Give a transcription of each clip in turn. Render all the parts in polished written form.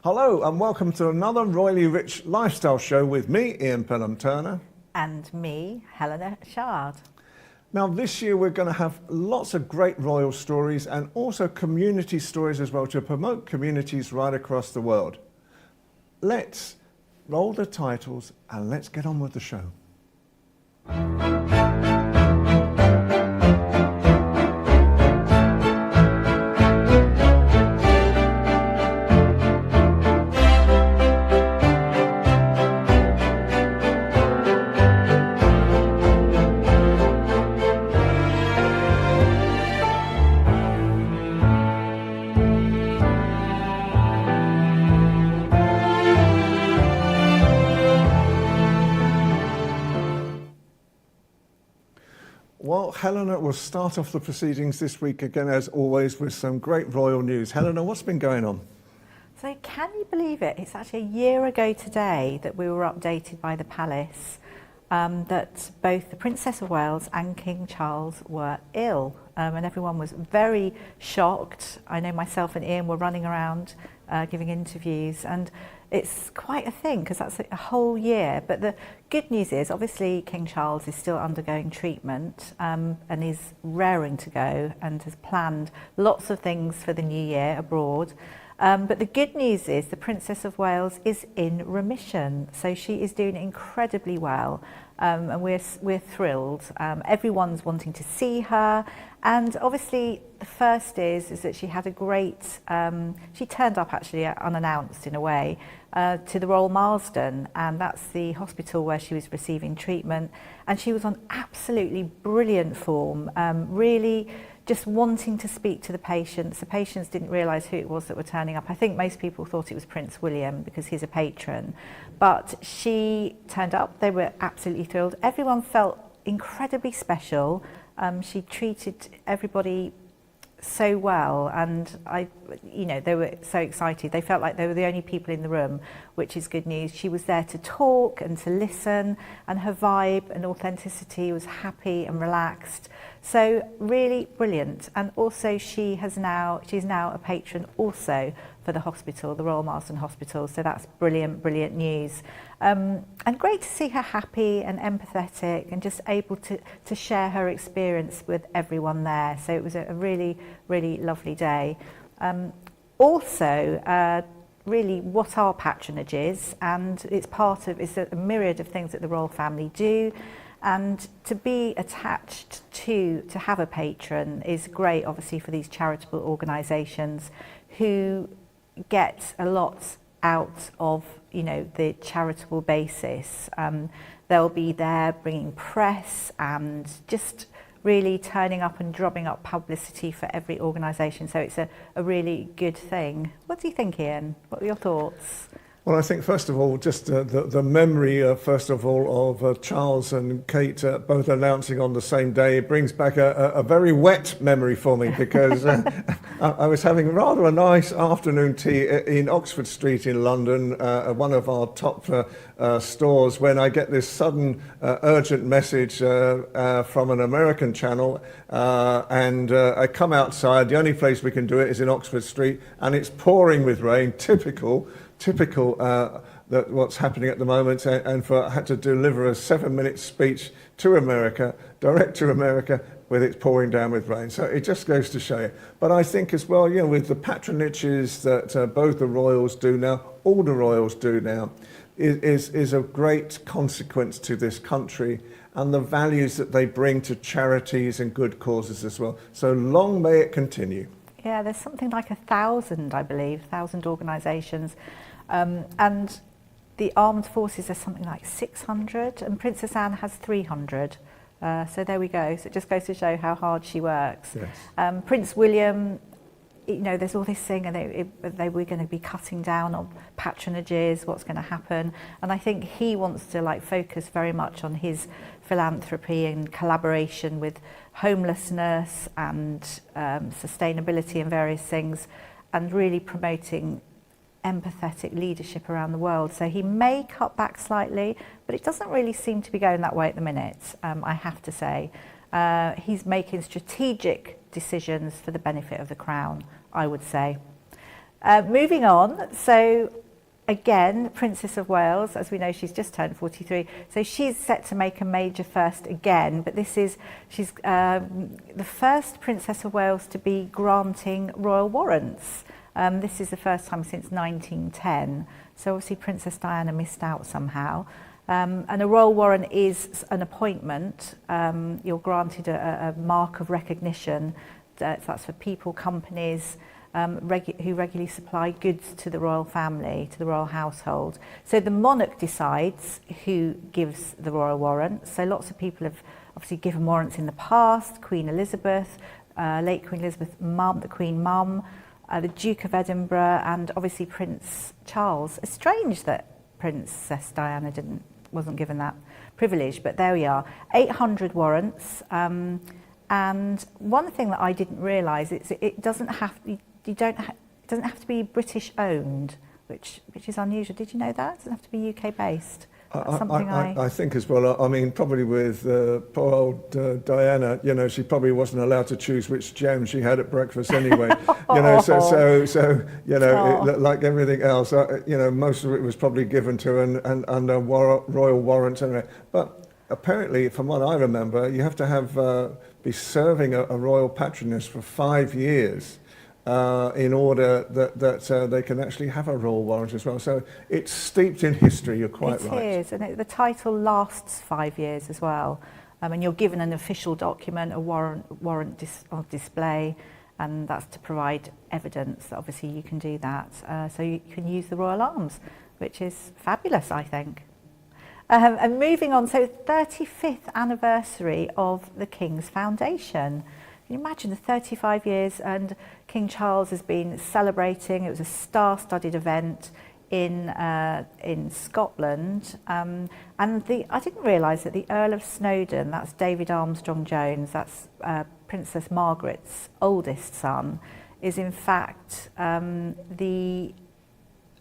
Hello and welcome to another royally rich lifestyle show with me, Ian Pelham Turner. And me, Helena Chard. Now this year we're going to have lots of great royal stories and also community stories as well to promote communities right across the world. Let's roll the titles and let's get on with the show. Well, Helena will start off the proceedings this week again, as always, with some great royal news. Helena, what's been going on? So can you believe it? It's actually a year ago today that we were updated by the palace that both the Princess of Wales and King Charles were ill. And everyone was very shocked. I know myself and Ian were running around giving interviews, and it's quite a thing because that's a whole year. But the good news is, obviously, King Charles is still undergoing treatment and is raring to go and has planned lots of things for the new year abroad. But the good news is the Princess of Wales is in remission, so she is doing incredibly well, and we're thrilled. Everyone's wanting to see her, and obviously the first is that she had a great. She turned up actually unannounced in a way to the Royal Marsden, and that's the hospital where she was receiving treatment, and she was on absolutely brilliant form. Really. Just wanting to speak to the patients. The patients didn't realise who it was that were turning up. I think most people thought it was Prince William because he's a patron. But she turned up, they were absolutely thrilled. Everyone felt incredibly special. She treated everybody so well, and they were so excited. They felt like they were the only people in the room, which is good news. She was there to talk and to listen, and her vibe and authenticity was happy and relaxed. So really brilliant. And also she's now a patron also for the hospital, the Royal Marsden Hospital. So that's brilliant news. And great to see her happy and empathetic and just able to share her experience with everyone there. So it was a really lovely day. Really what our patronage is, and it's a myriad of things that the royal family do. And to be attached to have a patron is great, obviously, for these charitable organisations who get a lot out of, the charitable basis. They'll be there bringing press and just really turning up and drumming up publicity for every organisation. So it's a really good thing. What do you think, Ian? What are your thoughts? Well, I think, first of all, just the memory, first of all, of Charles and Kate both announcing on the same day brings back a very wet memory for me, because I was having rather a nice afternoon tea in Oxford Street in London, one of our top stores, when I get this sudden urgent message from an American channel, and I come outside. The only place we can do it is in Oxford Street, and it's pouring with rain, typical that what's happening at the moment, and I had to deliver a 7-minute speech to America, direct to America, with it pouring down with rain. So it just goes to show you. But I think as well, with the patronages that both the royals do now, all the royals do now, is a great consequence to this country and the values that they bring to charities and good causes as well. So long may it continue. Yeah, there's something like 1,000, I believe, 1,000 organisations. And the armed forces are something like 600, and Princess Anne has 300. So there we go. So it just goes to show how hard she works. Yes. Prince William, there's all this thing, and they were going to be cutting down on patronages, what's going to happen. And I think he wants to focus very much on his philanthropy and collaboration with homelessness and sustainability and various things, and really promoting empathetic leadership around the world. So he may cut back slightly, but it doesn't really seem to be going that way at the minute, I have to say. He's making strategic decisions for the benefit of the Crown, I would say. Moving on, so again, Princess of Wales, as we know, she's just turned 43, so she's set to make a major first again, but she's the first Princess of Wales to be granting royal warrants. This is the first time since 1910, so obviously Princess Diana missed out somehow. And a royal warrant is an appointment. You're granted a mark of recognition. That's for people, companies, who regularly supply goods to the royal family, to the royal household. So the monarch decides who gives the royal warrant. So lots of people have obviously given warrants in the past. Queen Elizabeth, late Queen Elizabeth, the Queen Mum, the Duke of Edinburgh, and obviously Prince Charles. It's strange that Princess Diana wasn't given that privilege, but there we are. 800 warrants. And one thing that I didn't realise is it doesn't have to be British owned, which is unusual. Did you know that? It doesn't have to be UK based. I think as well. I mean, probably with poor old Diana, you know, she probably wasn't allowed to choose which jam she had at breakfast anyway. You know, so you know, like everything else, you know, most of it was probably given to her under royal warrant anyway. But apparently, from what I remember, you have to have be serving a royal patroness for 5 years. In order that they can actually have a royal warrant as well. So it's steeped in history, you're quite right. It is, and the title lasts 5 years as well. And you're given an official document, a warrant of display, and that's to provide evidence that obviously you can do that. So you can use the royal arms, which is fabulous, I think. And moving on, so 35th anniversary of the King's Foundation. Can you imagine the 35 years, and King Charles has been celebrating. It was a star-studded event in Scotland, and I didn't realise that the Earl of Snowdon, that's David Armstrong-Jones, that's Princess Margaret's oldest son, is in fact the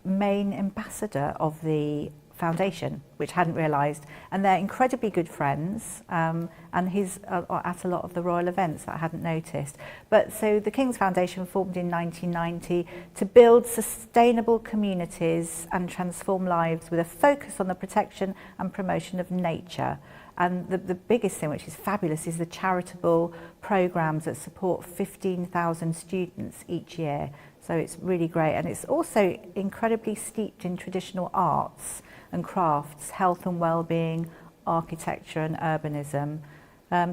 main ambassador of the foundation, which hadn't realised, and they're incredibly good friends, and he's at a lot of the royal events that I hadn't noticed. But so the King's Foundation formed in 1990 to build sustainable communities and transform lives with a focus on the protection and promotion of nature. And the biggest thing, which is fabulous, is the charitable programmes that support 15,000 students each year. So it's really great, and it's also incredibly steeped in traditional arts and crafts, health and well-being, architecture and urbanism.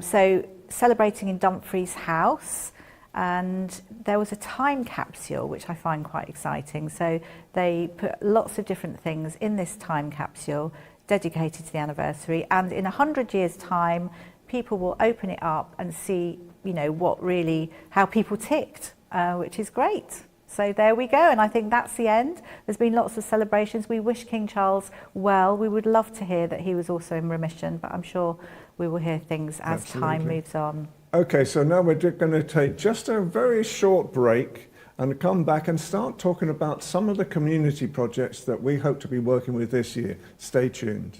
So celebrating in Dumfries House, and there was a time capsule, which I find quite exciting. So they put lots of different things in this time capsule dedicated to the anniversary, and in 100 years' time, people will open it up and see, you know, how people ticked, which is great. So there we go, and I think that's the end. There's been lots of celebrations. We wish King Charles well. We would love to hear that he was also in remission, but I'm sure we will hear things as time moves on. Okay, so now we're going to take just a very short break and come back and start talking about some of the community projects that we hope to be working with this year. Stay tuned.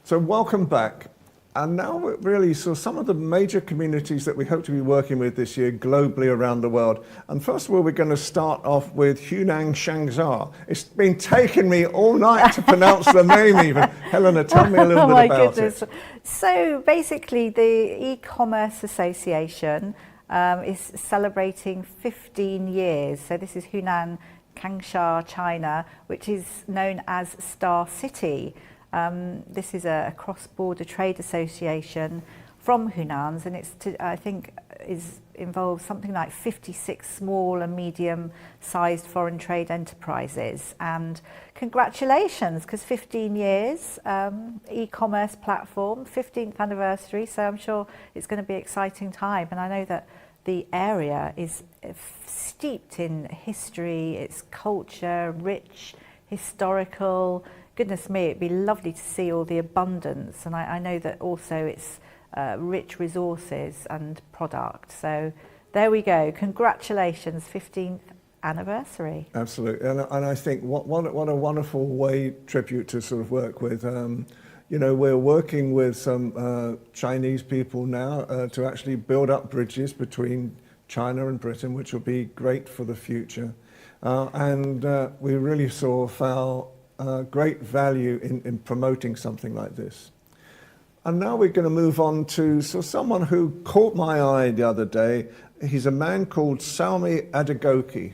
So welcome back. And now really, so some of the major communities that we hope to be working with this year globally around the world. And first of all, we're going to start off with Hunan Shangzhar. It's been taking me all night to pronounce the name even. Helena, tell me a little bit about it. So basically, the E-Commerce Association is celebrating 15 years. So this is Hunan Changsha, China, which is known as Star City. This is a cross-border trade association from Hunan's, and I think involves something like 56 small and medium-sized foreign trade enterprises. And congratulations, because 15 years, e-commerce platform, 15th anniversary, so I'm sure it's going to be an exciting time. And I know that the area is steeped in history, its culture, rich, historical. Goodness me, it'd be lovely to see all the abundance, and I know that also it's rich resources and product. So there we go. Congratulations, 15th anniversary. Absolutely, and I think what a wonderful tribute to sort of work with You know, we're working with some Chinese people now to actually build up bridges between China and Britain, which will be great for the future. And we really found great value in promoting something like this. And now we're going to move on to someone who caught my eye the other day. He's a man called Sami Adegoke.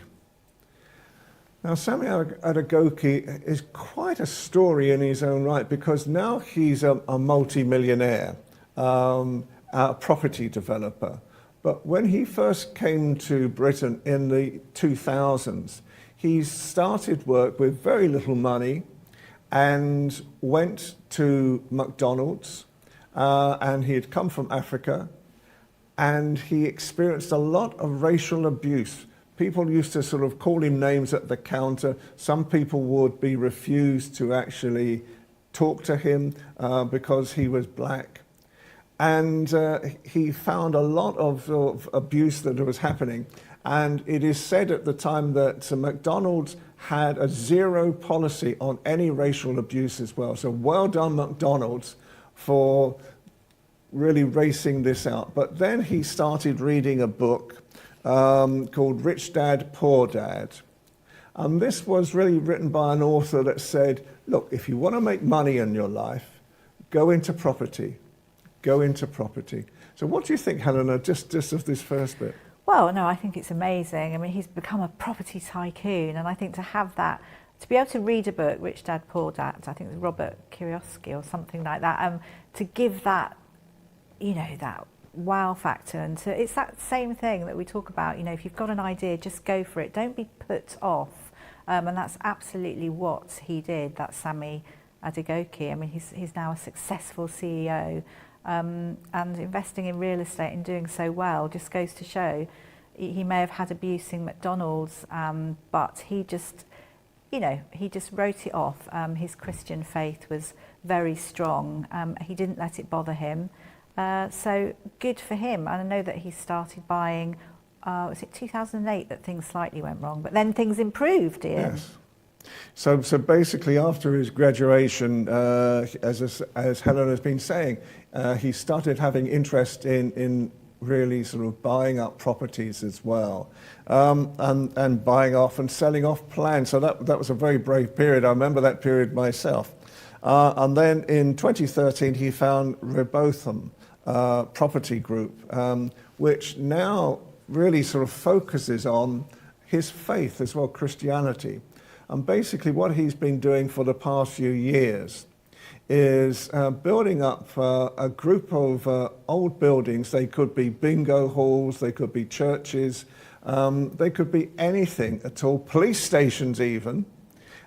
Now, Sami Adegoke is quite a story in his own right, because now he's a multi-millionaire, a property developer. But when he first came to Britain in the 2000s, he started work with very little money and went to McDonald's, and he had come from Africa, and he experienced a lot of racial abuse. People used to sort of call him names at the counter. Some people would be refused to actually talk to him because he was black. And he found a lot of abuse that was happening. And it is said at the time that McDonald's had a zero policy on any racial abuse as well. So well done, McDonald's, for really racing this out. But then he started reading a book called Rich Dad, Poor Dad. And this was really written by an author that said, look, if you want to make money in your life, go into property. Go into property. So what do you think, Helena, just of this first bit? Well, no, I think it's amazing. I mean, he's become a property tycoon, and I think to have that, to be able to read a book, Rich Dad, Poor Dad, I think it was Robert Kiyosaki or something like that, to give that, you know, that wow factor, and it's that same thing that we talk about, you know, if you've got an idea, just go for it, don't be put off, and that's absolutely what he did. That's Sami Adegoke. I mean, he's now a successful CEO, and investing in real estate and doing so well just goes to show he may have had abuse in McDonald's, but he just, you know, he just wrote it off. His Christian faith was very strong. He didn't let it bother him. So good for him. And I know that he started buying, was it 2008 that things slightly went wrong, but then things improved, Ian. Yes. So basically after his graduation, as Helen has been saying, he started having interest in really sort of buying up properties as well, and buying off and selling off plans. So that was a very brave period. I remember that period myself. And then in 2013, he found Rebotham Property Group, which now really sort of focuses on his faith as well, Christianity. And basically what he's been doing for the past few years is building up a group of old buildings. They could be bingo halls, they could be churches, they could be anything at all, police stations even.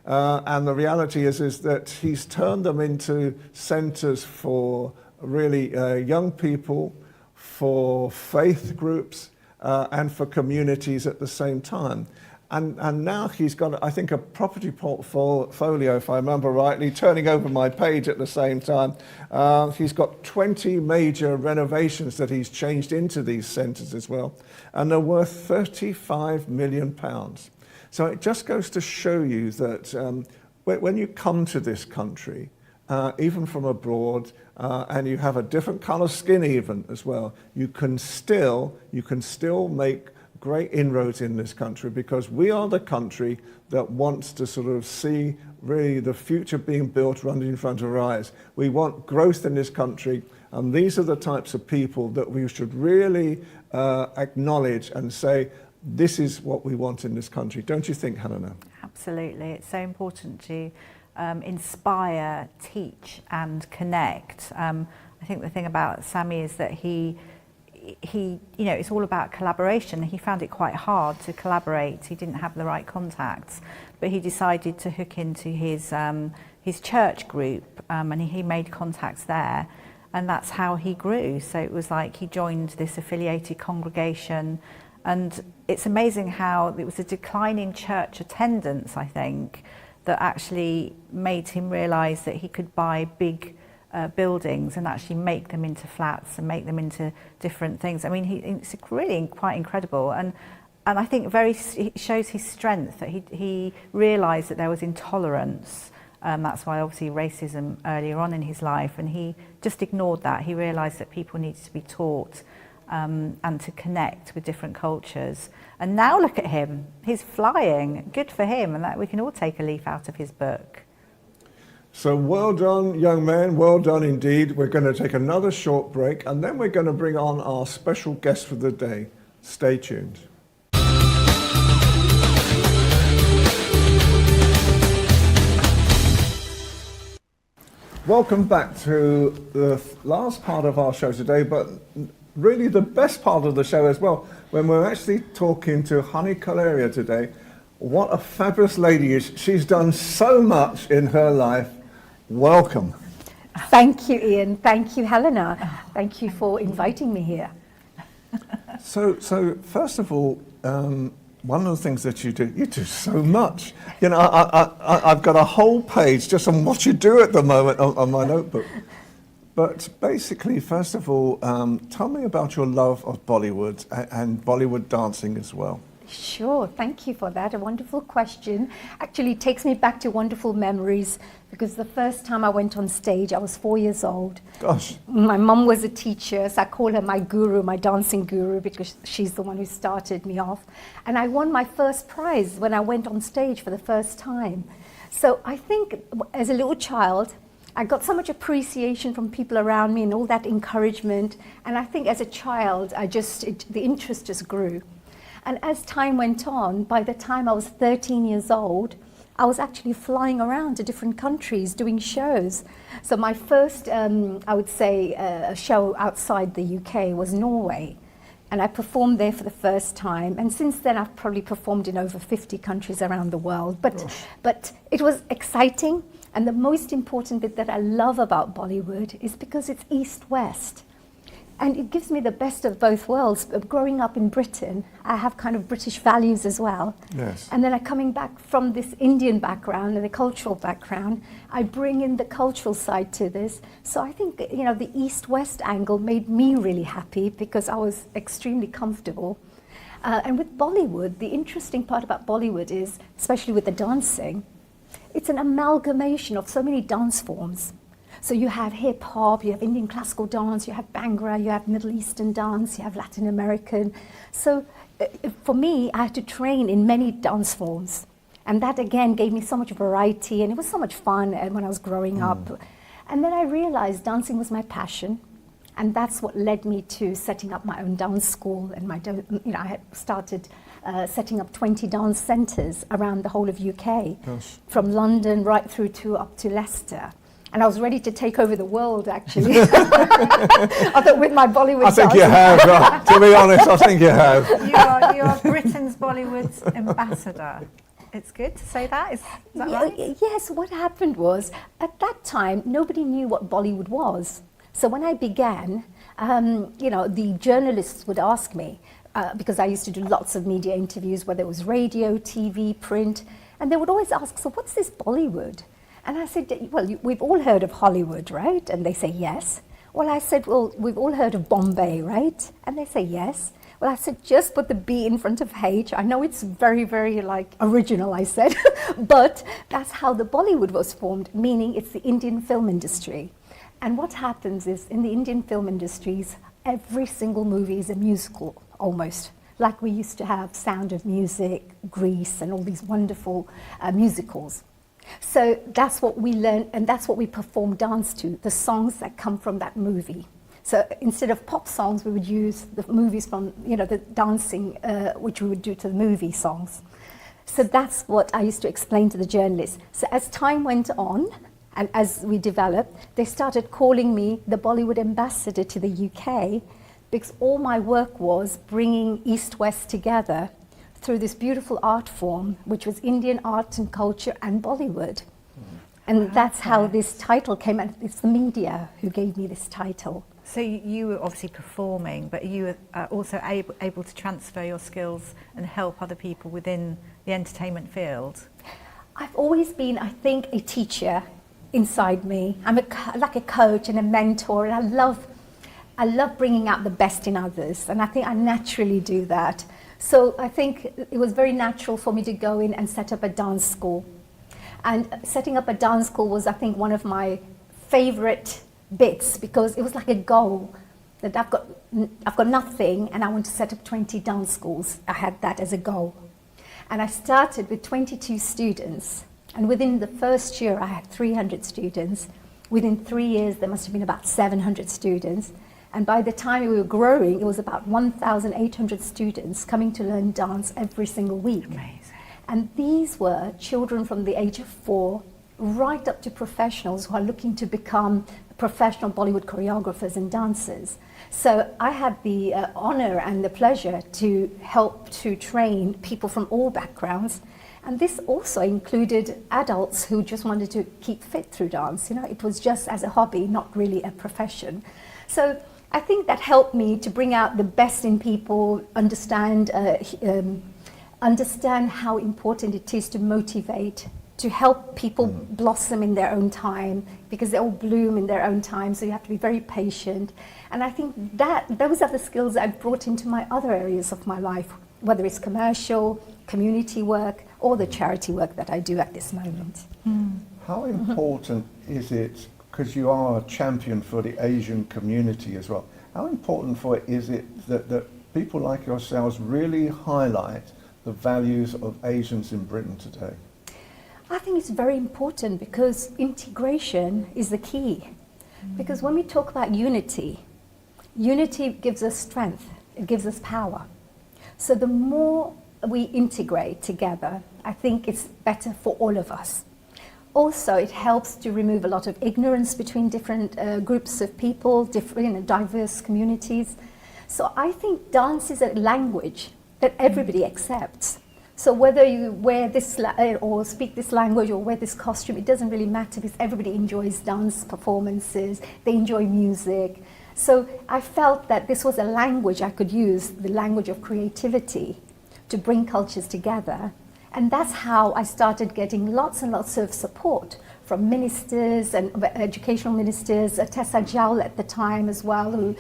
And the reality is that he's turned them into centres for really young people, for faith groups, and for communities at the same time. And now he's got, I think, a property portfolio, if I remember rightly, turning over my page at the same time. He's got 20 major renovations that he's changed into these centres as well, and they're worth £35 million. So it just goes to show you that when you come to this country, even from abroad, and you have a different colour skin even as well, you can still make great inroads in this country, because we are the country that wants to sort of see really the future being built right in front of our eyes. We want growth in this country, and these are the types of people that we should really acknowledge and say, this is what we want in this country. Don't you think, Helena? Absolutely. It's so important to inspire, teach and connect. I think the thing about Sami is that he, you know, it's all about collaboration. He found it quite hard to collaborate. He didn't have the right contacts, but he decided to hook into his church group, and he made contacts there, and that's how he grew. So it was like he joined this affiliated congregation, and it's amazing how it was a decline in church attendance, I think, that actually made him realise that he could buy big buildings and actually make them into flats and make them into different things. I mean, it's really quite incredible, and I think it shows his strength, that he realised that there was intolerance That's why obviously racism earlier on in his life, and he just ignored that. He realised that people needed to be taught and to connect with different cultures. And now look at him, he's flying. Good for him, and that we can all take a leaf out of his book. So well done, young man, well done indeed. We're going to take another short break, and then we're going to bring on our special guest for the day. Stay tuned. Welcome back to the last part of our show today, but really the best part of the show as well, when we're actually talking to Honey Caleria today. What a fabulous lady is. She's done so much in her life. Welcome. Thank you, Ian. Thank you, Helena. Thank you for inviting me here. So first of all, one of the things that you do so much. You know, I've got a whole page just on what you do at the moment on my notebook. But basically, first of all, tell me about your love of Bollywood and Bollywood dancing as well. Sure, thank you for that. A wonderful question. Actually, it takes me back to wonderful memories, because the first time I went on stage, I was 4 years old. Gosh. My mum was a teacher, so I call her my guru, my dancing guru, because she's the one who started me off. And I won my first prize when I went on stage for the first time. So I think as a little child, I got so much appreciation from people around me and all that encouragement. And I think as a child, the interest just grew. And as time went on, by the time I was 13 years old, I was actually flying around to different countries doing shows. So my first, I would say, a show outside the UK was Norway. And I performed there for the first time. And since then, I've probably performed in over 50 countries around the world. But it was exciting. And the most important bit that I love about Bollywood is because it's East-West. And it gives me the best of both worlds. Growing up in Britain, I have kind of British values as well. Yes. And then coming back from this Indian background and the cultural background, I bring in the cultural side to this. So I think, you know, the East-West angle made me really happy because I was extremely comfortable. And with Bollywood, the interesting part about Bollywood is, especially with the dancing, it's an amalgamation of so many dance forms. So you have hip hop, you have Indian classical dance, you have Bhangra, you have Middle Eastern dance, you have Latin American. So for me, I had to train in many dance forms. And that again gave me so much variety, and it was so much fun when I was growing up. And then I realized dancing was my passion. And that's what led me to setting up my own dance school. And I had started setting up 20 dance centres around the whole of UK, Gosh. From London right through to up to Leicester. And I was ready to take over the world, actually. I thought with my Bollywood I think you have, to be honest, I think you have. You are Britain's Bollywood ambassador. It's good to say that, is that right? Yes, what happened was, at that time, nobody knew what Bollywood was. So when I began, the journalists would ask me, because I used to do lots of media interviews, whether it was radio, TV, print, and they would always ask, so what's this Bollywood? And I said, well, we've all heard of Hollywood, right? And they say, yes. Well, I said, well, we've all heard of Bombay, right? And they say, yes. Well, I said, just put the B in front of H. I know it's very, very original, I said, but that's how the Bollywood was formed, meaning it's the Indian film industry. And what happens is, in the Indian film industries, every single movie is a musical, almost. Like we used to have Sound of Music, Grease, and all these wonderful musicals. So that's what we learned, and that's what we perform dance to, the songs that come from that movie. So instead of pop songs, we would use the movies from, the dancing, which we would do to the movie songs. So that's what I used to explain to the journalists. So as time went on, and as we developed, they started calling me the Bollywood ambassador to the UK, because all my work was bringing East-West together through this beautiful art form, which was Indian art and culture and Bollywood. And that's how this title came, and it's the media who gave me this title. So you were obviously performing, but you were also able to transfer your skills and help other people within the entertainment field. I've always been, I think, a teacher inside me. I'm like a coach and a mentor, and I love bringing out the best in others, and I think I naturally do that. So I think it was very natural for me to go in and set up a dance school. And setting up a dance school was, I think, one of my favorite bits, because it was like a goal that I've got nothing and I want to set up 20 dance schools. I had that as a goal. And I started with 22 students, and within the first year I had 300 students. Within 3 years there must have been about 700 students, and by the time we were growing it was about 1,800 students coming to learn dance every single week. Amazing. And these were children from the age of 4 right up to professionals who are looking to become professional Bollywood choreographers and dancers. So I had the honor and the pleasure to help to train people from all backgrounds. And this also included adults who just wanted to keep fit through dance. You know, it was just as a hobby, not really a profession. So I think that helped me to bring out the best in people, understand how important it is to motivate, to help people blossom in their own time, because they all bloom in their own time, so you have to be very patient. And I think that those are the skills I've brought into my other areas of my life, whether it's commercial, community work, or the charity work that I do at this moment. How important is it, because you are a champion for the Asian community as well, how important is it that people like yourselves really highlight the values of Asians in Britain today? I think it's very important, because integration is the key. Because when we talk about unity, unity gives us strength, it gives us power. So the more we integrate together, I think it's better for all of us. Also, it helps to remove a lot of ignorance between different groups of people, different diverse communities. So I think dance is a language that everybody accepts. So whether you wear this or speak this language or wear this costume, it doesn't really matter, because everybody enjoys dance performances, they enjoy music. So I felt that this was a language I could use, the language of creativity, to bring cultures together. And that's how I started getting lots and lots of support from ministers and educational ministers, Tessa Jowell at the time as well,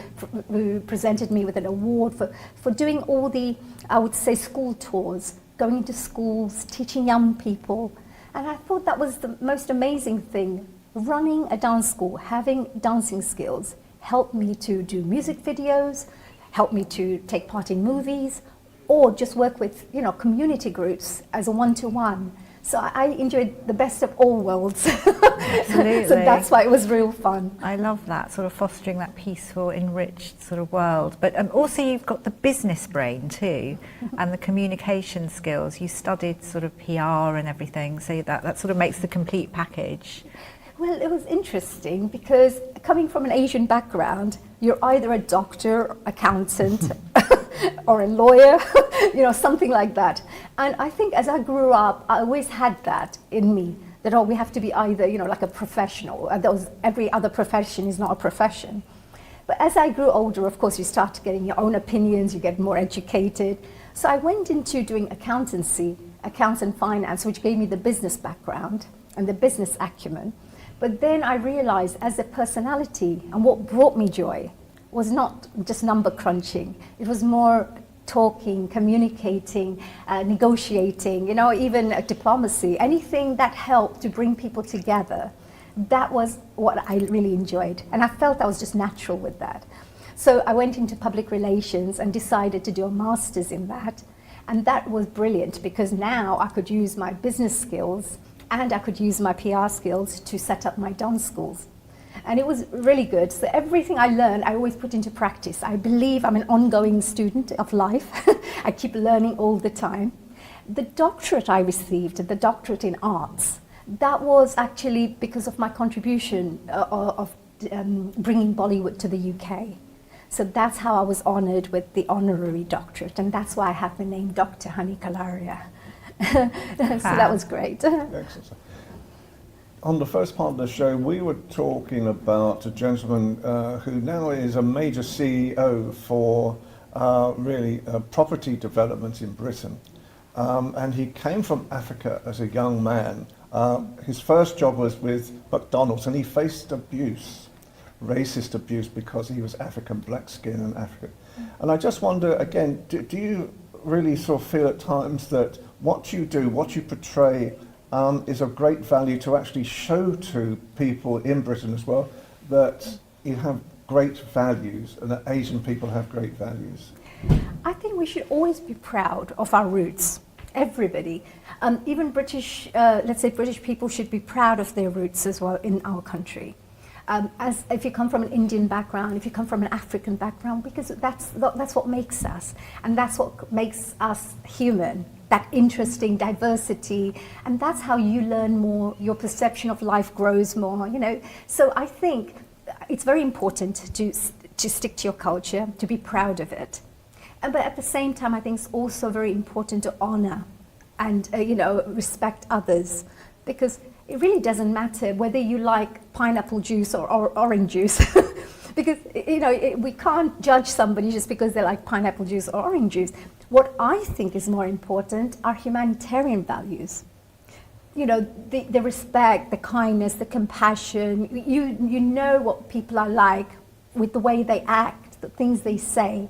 who presented me with an award for doing all the, I would say, school tours, going into schools, teaching young people. And I thought that was the most amazing thing. Running a dance school, having dancing skills, helped me to do music videos, helped me to take part in movies, or just work with, you know, community groups as a one-to-one. So I enjoyed the best of all worlds. Absolutely. So that's why it was real fun. I love that, sort of fostering that peaceful, enriched sort of world. But also you've got the business brain too, and the communication skills. You studied sort of PR and everything, so that sort of makes the complete package. Well, it was interesting, because coming from an Asian background, you're either a doctor, accountant, or a lawyer, you know, something like that. And I think as I grew up, I always had that in me, that, oh, we have to be either, you know, like a professional. Every other profession is not a profession. But as I grew older, of course, you start getting your own opinions, you get more educated. So I went into doing accountancy, accounts and finance, which gave me the business background and the business acumen. But then I realized, as a personality, and what brought me joy was not just number crunching. It was more talking, communicating, negotiating, you know, even diplomacy, anything that helped to bring people together. That was what I really enjoyed. And I felt I was just natural with that. So I went into public relations and decided to do a master's in that. And that was brilliant, because now I could use my business skills and I could use my PR skills to set up my dance schools. And it was really good. So everything I learned, I always put into practice. I believe I'm an ongoing student of life. I keep learning all the time. The doctorate I received, the doctorate in arts, that was actually because of my contribution of bringing Bollywood to the UK. So that's how I was honoured with the honorary doctorate, and that's why I have the name Dr. Hani Kalaria. So that was great. Excellent. On the first part of the show, we were talking about a gentleman who now is a major CEO for property development in Britain. And he came from Africa as a young man. His first job was with McDonald's, and he faced abuse, racist abuse, because he was African, black skin and African. And I just wonder, again, do you really sort of feel at times that what you do, what you portray is of great value to actually show to people in Britain as well that you have great values and that Asian people have great values? I think we should always be proud of our roots, everybody. Even British, let's say British people should be proud of their roots as well in our country. As if you come from an Indian background, if you come from an African background, because that's what makes us, and that's what makes us human, that interesting diversity, and that's how you learn more, your perception of life grows more, you know. So I think it's very important to stick to your culture, to be proud of it. But at the same time, I think it's also very important to honor and, you know, respect others, because it really doesn't matter whether you like pineapple juice or orange juice, because, you know, we can't judge somebody just because they like pineapple juice or orange juice. What I think is more important are humanitarian values. You know, the respect, the kindness, the compassion. You know what people are like with the way they act, the things they say,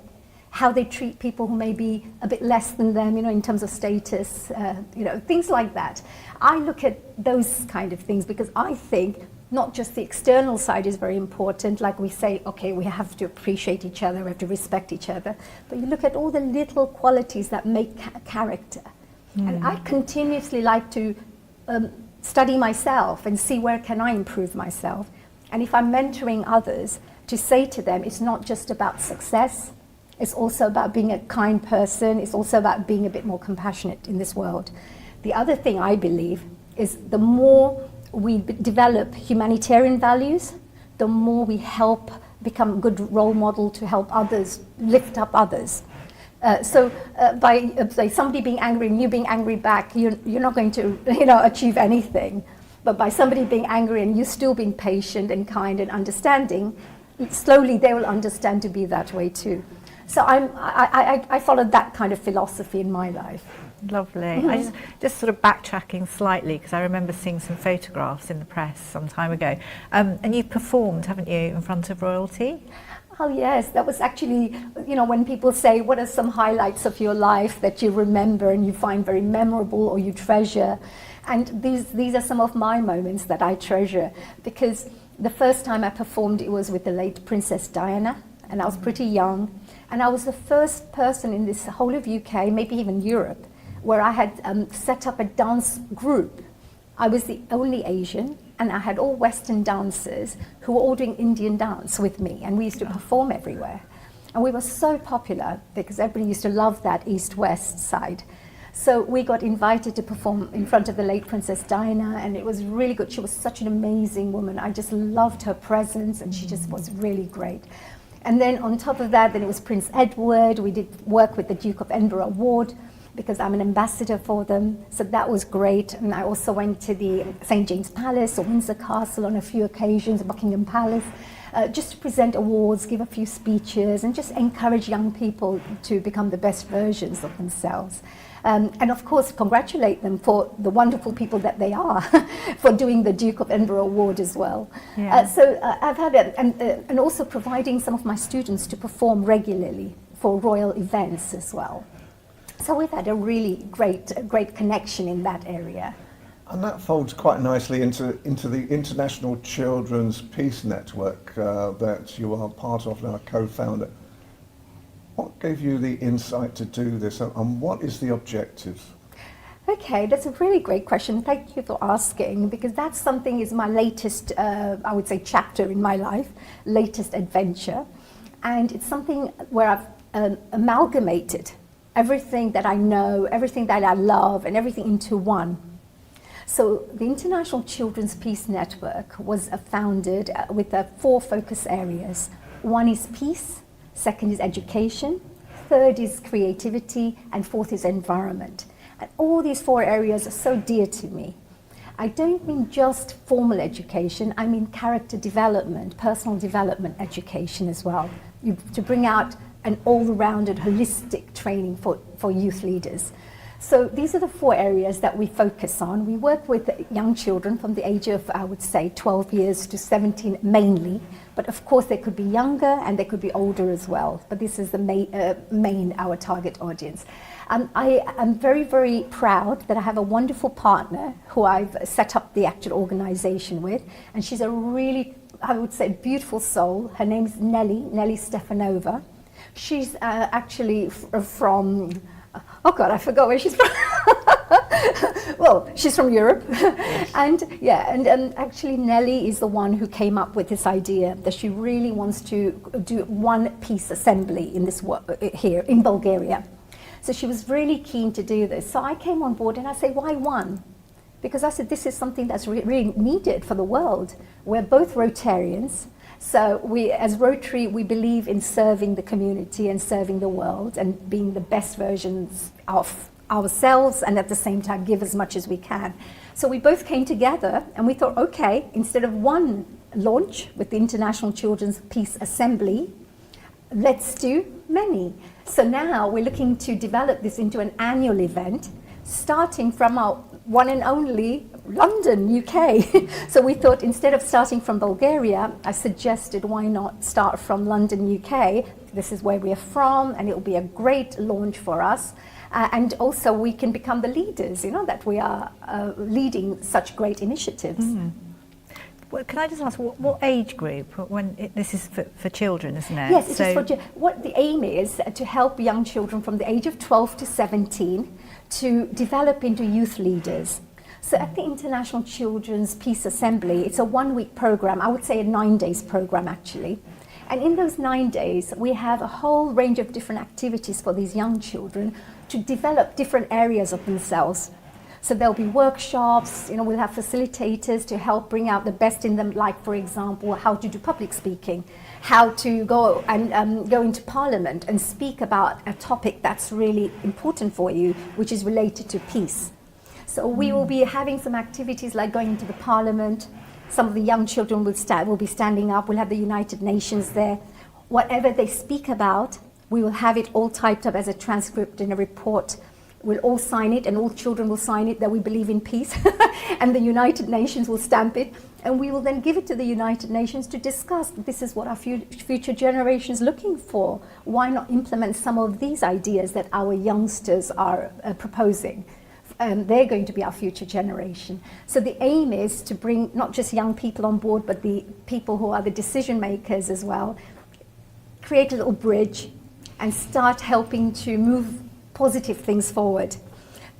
how they treat people who may be a bit less than them, you know, in terms of status, you know, things like that. I look at those kind of things because I think not just the external side is very important, like we say, okay, we have to appreciate each other, we have to respect each other, but you look at all the little qualities that make character. And I continuously like to study myself and see where can I improve myself. And if I'm mentoring others, to say to them, it's not just about success, it's also about being a kind person, it's also about being a bit more compassionate in this world. The other thing I believe is the more we develop humanitarian values, the more we help become a good role model to help others, lift up others. So by somebody being angry and you being angry back, you're not going to, you know, achieve anything. But by somebody being angry and you still being patient and kind and understanding, slowly they will understand to be that way too. So I followed that kind of philosophy in my life. Lovely. I just sort of backtracking slightly, because I remember seeing some photographs in the press some time ago. And you performed, haven't you, in front of royalty? Oh yes, that was actually, you know, when people say, what are some highlights of your life that you remember and you find very memorable or you treasure? And these are some of my moments that I treasure, because the first time I performed, it was with the late Princess Diana, and I was pretty young. And I was the first person in this whole of UK, maybe even Europe, where I had set up a dance group. I was the only Asian, and I had all Western dancers who were all doing Indian dance with me, and we used to perform everywhere. And we were so popular because everybody used to love that East-West side. So we got invited to perform in front of the late Princess Diana, and it was really good. She was such an amazing woman. I just loved her presence, and she just was really great. And then on top of that, then it was Prince Edward. We did work with the Duke of Edinburgh Award, because I'm an ambassador for them, so that was great. And I also went to the St. James Palace or Windsor Castle on a few occasions, Buckingham Palace, just to present awards, give a few speeches, and just encourage young people to become the best versions of themselves. And of course, congratulate them for the wonderful people that they are, for doing the Duke of Edinburgh Award as well. Yeah. So I've had it, and also providing some of my students to perform regularly for royal events as well. So we've had a really great connection in that area. And that folds quite nicely into the International Children's Peace Network that you are part of and are co-founder. What gave you the insight to do this, and what is the objectives? Okay, that's a really great question. Thank you for asking, because that's something is my latest, I would say, chapter in my life, latest adventure. And it's something where I've amalgamated everything that I know, everything that I love, and everything into one. So the International Children's Peace Network was founded with 4 focus areas. One is peace, second is education, third is creativity, and fourth is environment. And all these 4 areas are so dear to me. I don't mean just formal education, I mean character development, personal development education as well, to bring out an all-rounded, holistic training for youth leaders. So these are the 4 areas that we focus on. We work with young children from the age of, I would say, 12 years to 17 mainly. But of course, they could be younger and they could be older as well. But this is the main our target audience. I am very, very proud that I have a wonderful partner who I've set up the actual organization with. And she's a really, I would say, beautiful soul. Her name's Nelly Stefanova. She's actually from, oh God, I forgot where she's from. Well, she's from Europe. And yeah, and actually Nelly is the one who came up with this idea that she really wants to do one piece assembly in this here in Bulgaria. So she was really keen to do this. So I came on board and I say, why one? Because I said, this is something that's really needed for the world. We're both Rotarians. So we, as Rotary, we believe in serving the community and serving the world and being the best versions of ourselves and at the same time give as much as we can. So we both came together and we thought, okay, instead of one launch with the International Children's Peace Assembly, let's do many. So now we're looking to develop this into an annual event, starting from our one and only London, UK. So we thought instead of starting from Bulgaria, I suggested why not start from London, UK. This is where we are from, and it will be a great launch for us. And also we can become the leaders, you know, that we are leading such great initiatives. Mm. Well, can I just ask, what age group, this is for children, isn't it? Yes, it is for what the aim is to help young children from the age of 12 to 17 to develop into youth leaders. So at the International Children's Peace Assembly, it's a 1-week program, I would say a 9 days program actually. And in those 9 days, we have a whole range of different activities for these young children to develop different areas of themselves. So there'll be workshops, you know, we'll have facilitators to help bring out the best in them, like, for example, how to do public speaking, how to go and go into Parliament and speak about a topic that's really important for you, which is related to peace. So we will be having some activities like going into the Parliament. Some of the young children will be standing up. We'll have the United Nations there. Whatever they speak about, we will have it all typed up as a transcript in a report. We'll all sign it, and all children will sign it that we believe in peace. And the United Nations will stamp it, and we will then give it to the United Nations to discuss. This is what our future generations looking for. Why not implement some of these ideas that our youngsters are proposing? They're going to be our future generation. So the aim is to bring not just young people on board, but the people who are the decision makers as well, create a little bridge and start helping to move positive things forward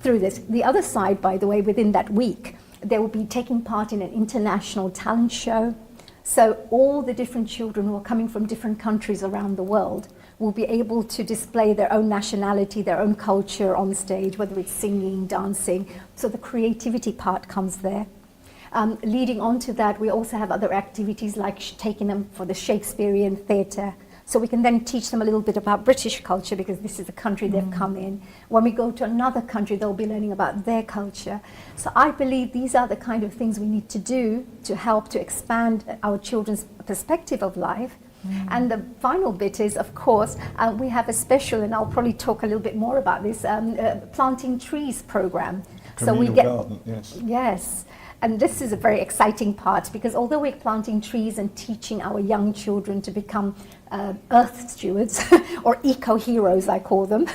through this. The other side, by the way, within that week, they will be taking part in an international talent show. So all the different children who are coming from different countries around the world will be able to display their own nationality, their own culture on stage, whether it's singing, dancing. So the creativity part comes there. Leading on to that, we also have other activities like taking them for the Shakespearean theatre. So we can then teach them a little bit about British culture, because this is the country they've come in. When we go to another country, they'll be learning about their culture. So I believe these are the kind of things we need to do to help to expand our children's perspective of life. And the final bit is, of course, we have a special, and I'll probably talk a little bit more about this, planting trees program. Communal garden, yes. Yes. And this is a very exciting part, because although we're planting trees and teaching our young children to become earth stewards or eco-heroes, I call them,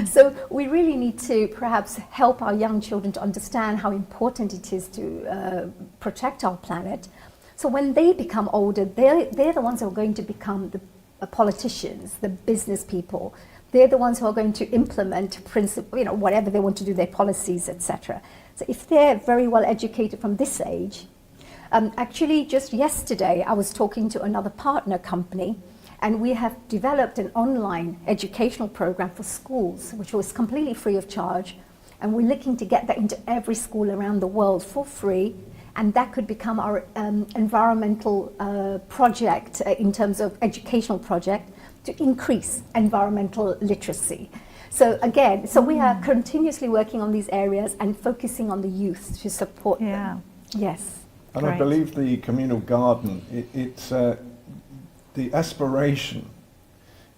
so we really need to perhaps help our young children to understand how important it is to protect our planet. So when they become older, they're the ones who are going to become the politicians, the business people. They're the ones who are going to implement whatever they want to do, their policies, etc. So if they're very well educated from this age, actually just yesterday I was talking to another partner company, and we have developed an online educational program for schools, which was completely free of charge. And we're looking to get that into every school around the world for free. And that could become our environmental project in terms of educational project to increase environmental literacy. So again, we are continuously working on these areas and focusing on the youth to support them. Yes. And I believe the communal garden, it's the aspiration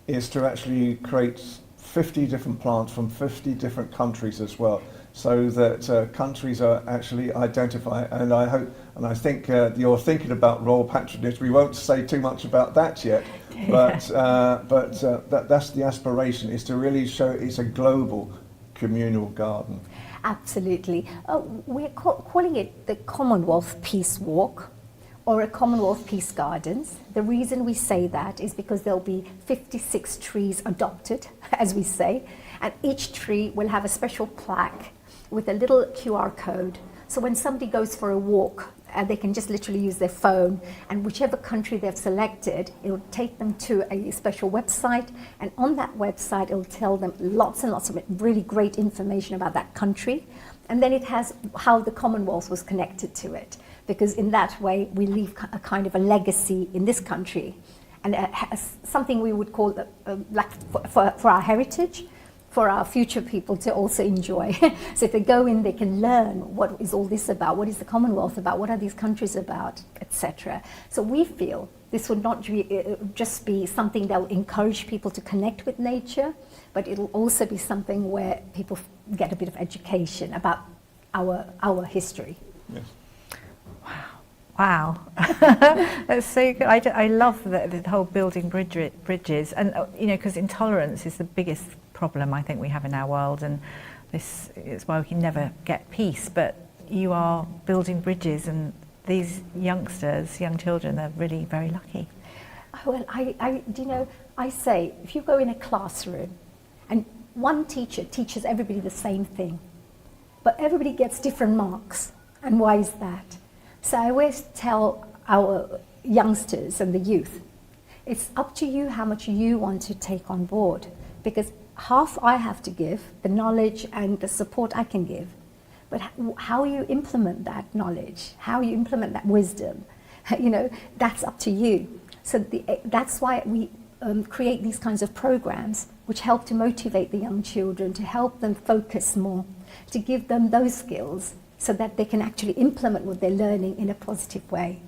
is to actually create 50 different plants from 50 different countries as well, so that countries are actually identified. And I hope, and I think you're thinking about royal patronage. We won't say too much about that yet, but that's the aspiration, is to really show it's a global communal garden. Absolutely. We're calling it the Commonwealth Peace Walk, or a Commonwealth Peace Gardens. The reason we say that is because there'll be 56 trees adopted, as we say, and each tree will have a special plaque with a little QR code. So when somebody goes for a walk, they can just literally use their phone, and whichever country they've selected, it'll take them to a special website, and on that website it'll tell them lots and lots of really great information about that country, and then it has how the Commonwealth was connected to it, because in that way we leave a kind of a legacy in this country, and something we would call like for our heritage, for our future people to also enjoy. So if they go in, they can learn what is all this about, what is the Commonwealth about, what are these countries about, etc. So we feel this would not just be something that will encourage people to connect with nature, but it'll also be something where people get a bit of education about our history. Yes. Wow, that's so good. I love the whole building bridges, and because intolerance is the biggest problem I think we have in our world, and this is why we can never get peace. But you are building bridges, and these young children are really very lucky. Well, I say, if you go in a classroom and one teacher teaches everybody the same thing, but everybody gets different marks, and why is that? So I always tell our youngsters and the youth, it's up to you how much you want to take on board, because half I have to give, the knowledge and the support I can give, but how you implement that knowledge, how you implement that wisdom, that's up to you. So that's why we create these kinds of programs which help to motivate the young children, to help them focus more, to give them those skills so that they can actually implement what they're learning in a positive way.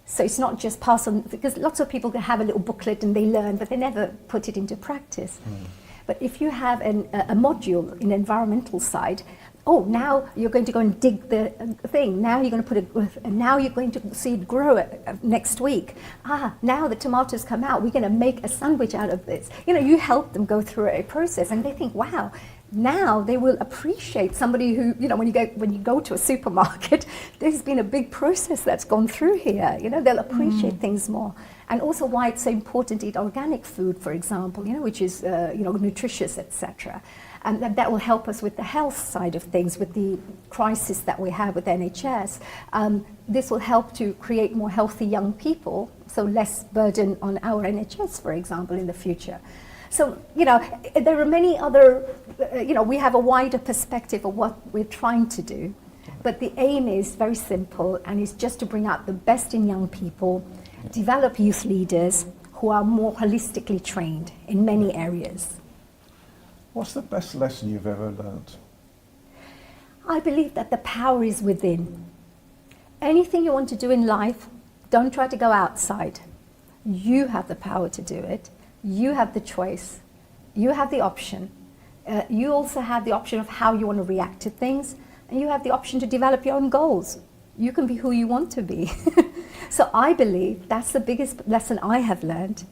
So it's not just pass on, because lots of people have a little booklet and they learn, but they never put it into practice. But if you have a module in the environmental side, now you're going to go and dig the thing. Now you're going to now you're going to see it grow next week. Now the tomatoes come out. We're going to make a sandwich out of this. You help them go through a process, and they think, wow. Now they will appreciate somebody who, when you go to a supermarket, there's been a big process that's gone through here. They'll appreciate things more. And also why it's so important to eat organic food, for example, which is, nutritious, etc. And that will help us with the health side of things, with the crisis that we have with NHS. This will help to create more healthy young people, so less burden on our NHS, for example, in the future. So, there are many other, we have a wider perspective of what we're trying to do, but the aim is very simple, and is just to bring out the best in young people, develop youth leaders who are more holistically trained in many areas. What's the best lesson you've ever learned? I believe that the power is within. Anything you want to do in life, don't try to go outside. You have the power to do it. You have the choice, you have the option. You also have the option of how you want to react to things, and you have the option to develop your own goals. You can be who you want to be. So I believe that's the biggest lesson I have learned,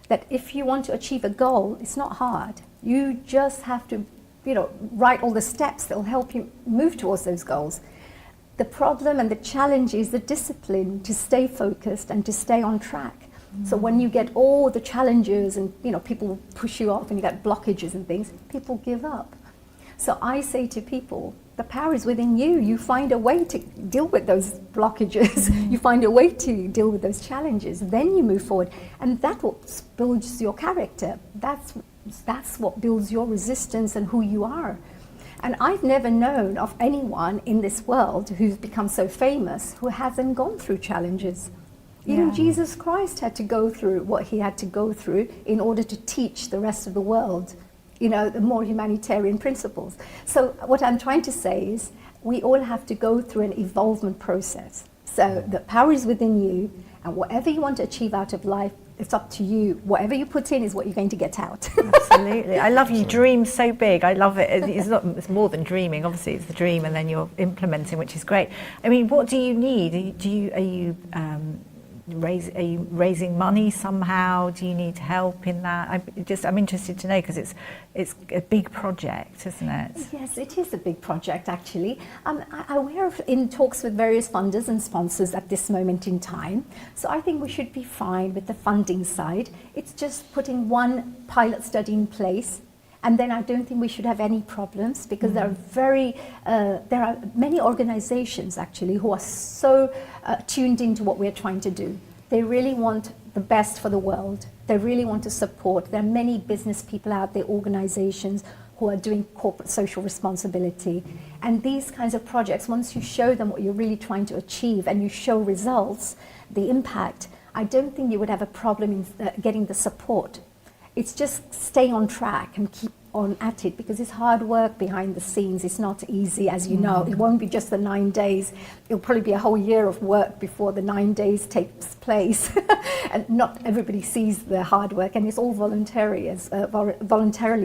that if you want to achieve a goal, it's not hard. You just have to, write all the steps that will help you move towards those goals. The problem and the challenge is the discipline to stay focused and to stay on track. So when you get all the challenges and people push you off and you get blockages and things, people give up. So I say to people, the power is within you. You find a way to deal with those blockages. You find a way to deal with those challenges. Then you move forward, and that's what builds your character. That's what builds your resistance and who you are. And I've never known of anyone in this world who's become so famous who hasn't gone through challenges. Even Jesus Christ had to go through what he had to go through in order to teach the rest of the world, the more humanitarian principles. So what I'm trying to say is we all have to go through an evolvement process. So the power is within you, and whatever you want to achieve out of life, it's up to you. Whatever you put in is what you're going to get out. Absolutely. I love you dream so big. I love it. It's more than dreaming. Obviously, it's the dream, and then you're implementing, which is great. I mean, what do you need? Are you raising money somehow? Do you need help in that? I'm interested to know, because it's a big project, isn't it? Yes, it is a big project, actually. We're in talks with various funders and sponsors at this moment in time. So I think we should be fine with the funding side. It's just putting one pilot study in place. And then I don't think we should have any problems, because there are many organizations actually who are so tuned into what we're trying to do. They really want the best for the world. They really want to support. There are many business people out there, organizations who are doing corporate social responsibility. And these kinds of projects, once you show them what you're really trying to achieve and you show results, the impact, I don't think you would have a problem in getting the support. It's just staying on track and keep on at it, because it's hard work behind the scenes. It's not easy, as you know. It won't be just the 9 days. It'll probably be a whole year of work before the 9 days takes place. And not everybody sees the hard work, and it's all voluntarily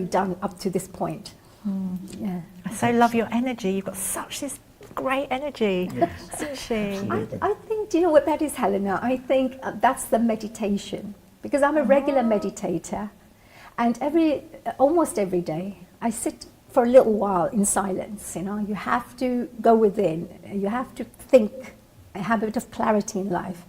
done up to this point. Yeah. I so love your energy. You've got such this great energy. I think, do you know what that is, Helena? I think that's the meditation, because I'm a regular meditator. And almost every day, I sit for a little while in silence. You know, you have to go within. You have to think and have a bit of clarity in life.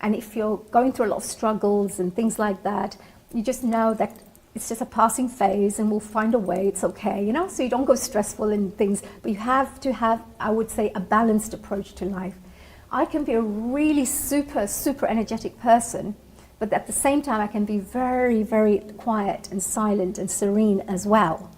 And if you're going through a lot of struggles and things like that, you just know that it's just a passing phase, and we'll find a way. It's okay, you know. So you don't go stressful in things, but you have to have, I would say, a balanced approach to life. I can be a really super energetic person, but at the same time, I can be very, very quiet and silent and serene as well.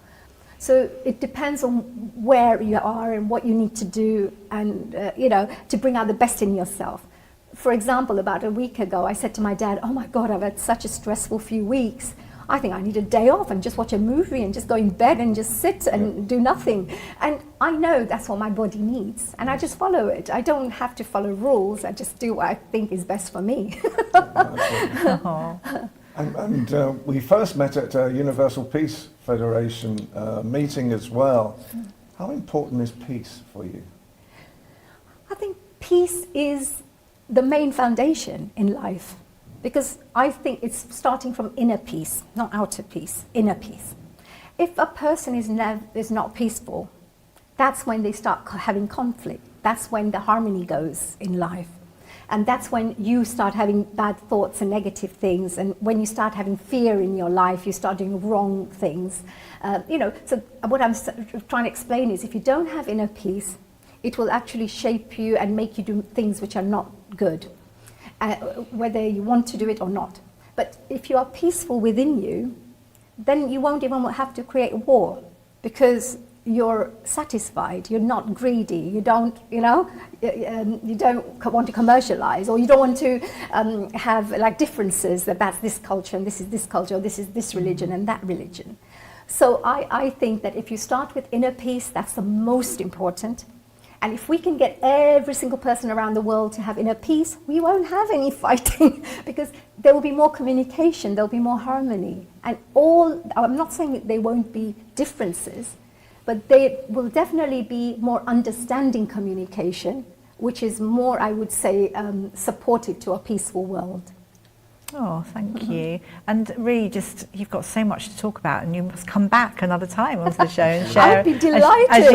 So it depends on where you are and what you need to do, and to bring out the best in yourself. For example, about a week ago, I said to my dad, "Oh my God, I've had such a stressful few weeks. I think I need a day off and just watch a movie and just go in bed and just sit and do nothing." And I know that's what my body needs, and I just follow it. I don't have to follow rules. I just do what I think is best for me. And we first met at a Universal Peace Federation meeting as well. How important is peace for you? I think peace is the main foundation in life, because I think it's starting from inner peace, not outer peace, inner peace. If a person is not peaceful, that's when they start having conflict. That's when the harmony goes in life. And that's when you start having bad thoughts and negative things. And when you start having fear in your life, you start doing wrong things. So what I'm trying to explain is, if you don't have inner peace, it will actually shape you and make you do things which are not good, whether you want to do it or not. But if you are peaceful within you, then you won't even have to create war, because you're satisfied, you're not greedy, you don't want to commercialize, or you don't want to have like differences, that's this culture and this is this culture, or this is this religion and that religion. So I think that if you start with inner peace, that's the most important. And if we can get every single person around the world to have inner peace, we won't have any fighting, because there will be more communication, there will be more harmony. And I'm not saying that there won't be differences, but there will definitely be more understanding communication, which is more, I would say, supportive to a peaceful world. Oh, thank you. And really, you've got so much to talk about, and you must come back another time onto the show and share. I'd be delighted. As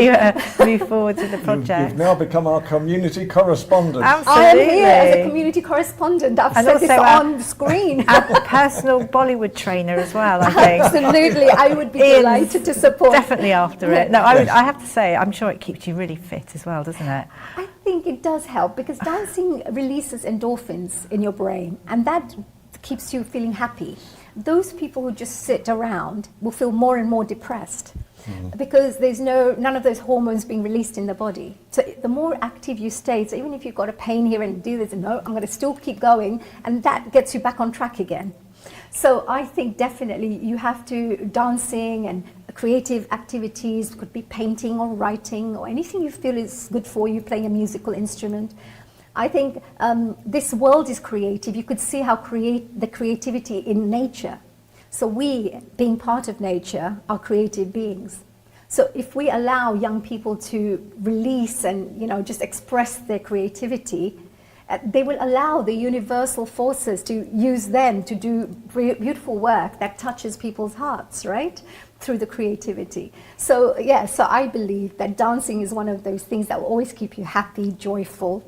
you move forward with the project. You've now become our community correspondent. Absolutely. I am here as a community correspondent. I've said this on the screen. A personal Bollywood trainer as well, I think. Absolutely. I would be delighted to support. Definitely after it. No, I have to say, I'm sure it keeps you really fit as well, doesn't it? I think it does help, because dancing releases endorphins in your brain, and that keeps you feeling happy. Those people who just sit around will feel more and more depressed, because there's none of those hormones being released in the body. So the more active you stay, so even if you've got a pain here and do this, no, I'm going to still keep going, and that gets you back on track again. So I think definitely you have to, dancing and creative activities, could be painting or writing or anything you feel is good for you, playing a musical instrument. I think this world is creative. You could see how the creativity in nature. So we, being part of nature, are creative beings. So if we allow young people to release and, you know, just express their creativity, they will allow the universal forces to use them to do beautiful work that touches people's hearts, right? Through the creativity. So yeah, so I believe that dancing is one of those things that will always keep you happy, joyful.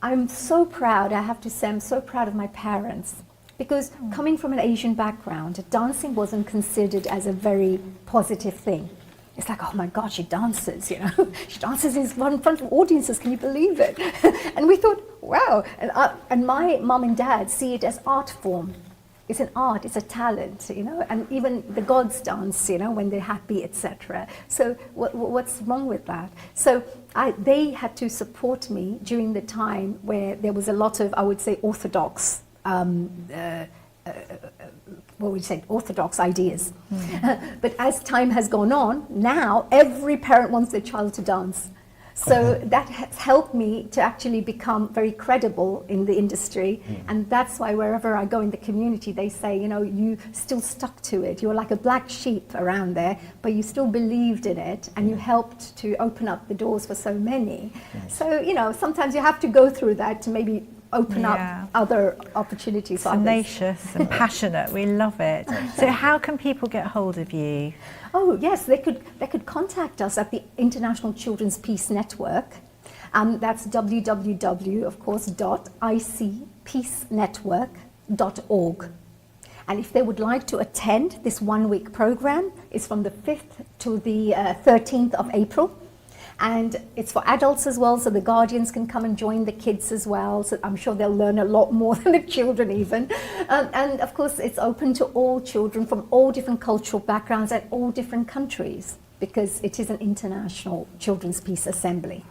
I'm so proud, I have to say, I'm so proud of my parents, because coming from an Asian background, dancing wasn't considered as a very positive thing. It's like, oh my God, she dances, you know. She dances in front of audiences, can you believe it? And we thought, wow. And my mum and dad see it as art form. It's an art, it's a talent, you know. And even the gods dance, you know, when they're happy, etc. So what's wrong with that? So they had to support me during the time where there was a lot of, I would say, orthodox what we say, orthodox ideas. But as time has gone on, now every parent wants their child to dance. So that has helped me to actually become very credible in the industry. And that's why wherever I go in the community, they say, you know, you still stuck to it. You're like a black sheep around there, but you still believed in it, and you helped to open up the doors for so many. So, you know, sometimes you have to go through that to maybe open up other opportunities for others. Tenacious and passionate, we love it. So how can people get hold of you? Oh yes, they could contact us at the International Children's Peace Network. That's www, of course, .icpeacenetwork.org. And if they would like to attend this one-week program, it's from the 5th to the 13th of April. And it's for adults as well, so the guardians can come and join the kids as well. So I'm sure they'll learn a lot more than the children even. And of course, it's open to all children from all different cultural backgrounds and all different countries, because it is an international children's peace assembly.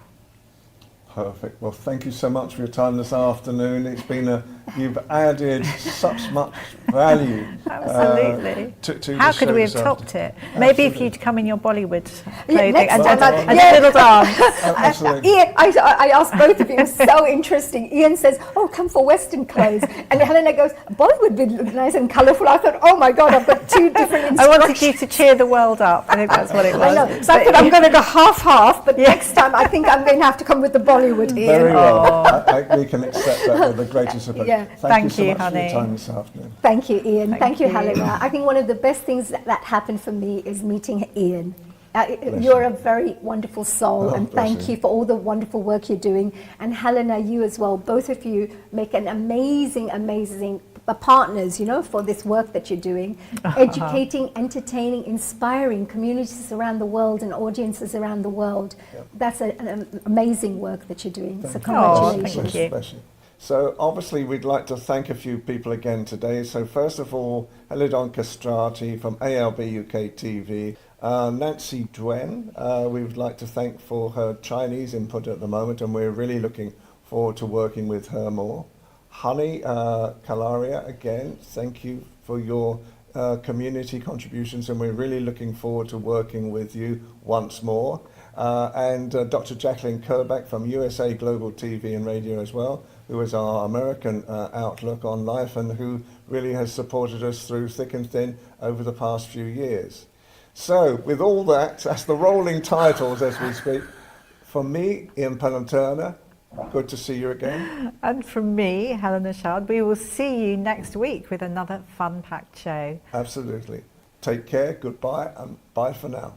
Perfect. Well, thank you so much for your time this afternoon. It's been you've added such much value. Absolutely. To How the could show we have this topped it? afternoon. Maybe if Absolutely. you'd come in your Bollywood clothing next and time done a yeah. little dance. Absolutely. Ian, I asked both of you, it was so interesting. Ian says, oh, come for Western clothes. And Helena goes, Bollywood would look nice and colourful. I thought, oh my God, I've got two different instructions. I wanted you to cheer the world up. I think that's what it was. I know. So I thought I'm going to go half-half, but next time I think I'm going to have to come with the Bollywood, Ian. Very well. We can accept that with the greatest support. Yeah. Thank you so you, much for your honey. time this afternoon. Thank you, Ian. Thank you, you. Helena. I think one of the best things that happened for me is meeting Ian. You're a very wonderful soul, and thank you for all the wonderful work you're doing. And Helena, you as well. Both of you make an amazing, amazing partners, you know, for this work that you're doing. Educating, entertaining, inspiring communities around the world and audiences around the world. That's an amazing work that you're doing. So congratulations. Thank you. So obviously we'd like to thank a few people again today. So first of all, Helena Castrati from ALB UK TV. Nancy Duen, we would like to thank for her Chinese input at the moment, and we're really looking forward to working with her more. Honey Calaria, again, thank you for your community contributions, and we're really looking forward to working with you once more. And Dr. Jacalyn Kerbeck from USA Global TV and Radio as well, who is our American outlook on life and who really has supported us through thick and thin over the past few years. So, with all that, that's the rolling titles as we speak. From me, Ian Pelham Turner, good to see you again. And from me, Helena Chard, we will see you next week with another fun-packed show. Absolutely. Take care, goodbye, and bye for now.